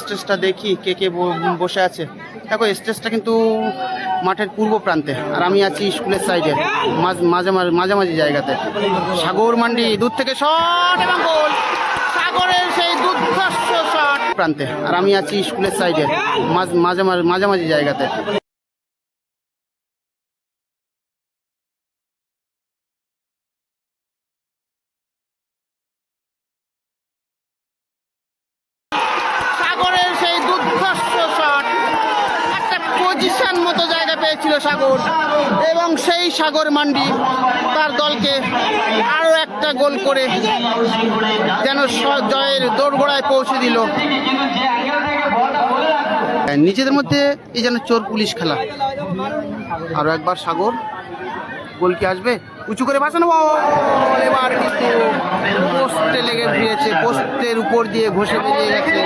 স্টেজটা দেখি কে কে বসে আছে। দেখো স্টেজটা কিন্তু মাঠের পূর্ব প্রান্তে, আর আমি আছি স্কুলের সাইডে মাঝামাঝি জায়গাতে। সাগর মান্ডি দূর থেকে শট এবং গোল। সাগরের সেই দুর্ধর্ষ শট প্রান্তে, আর আমি আছি স্কুলের সাইডে মাঝামাঝি জায়গাতে। সাগরের সেই দুর্ধর্ষ শট, একটা পজিশন মতো জায়গা পেয়েছিল সাগর, এবং সেই সাগর মান্ডি তার দলকে আরো একটা গোল করে যেন জয়ের দোরগোড়ায় পৌঁছে দিল। নিজেদের মধ্যে এই যেন চোর পুলিশ খেলা। আরো একবার সাগর, গোল কি আসবে? উঁচু করে বাঁচানো বল, এবার কিন্তু পোস্টে লেগে গিয়েছে, পোস্টের উপর দিয়ে ঘষে বেরিয়ে গেছে।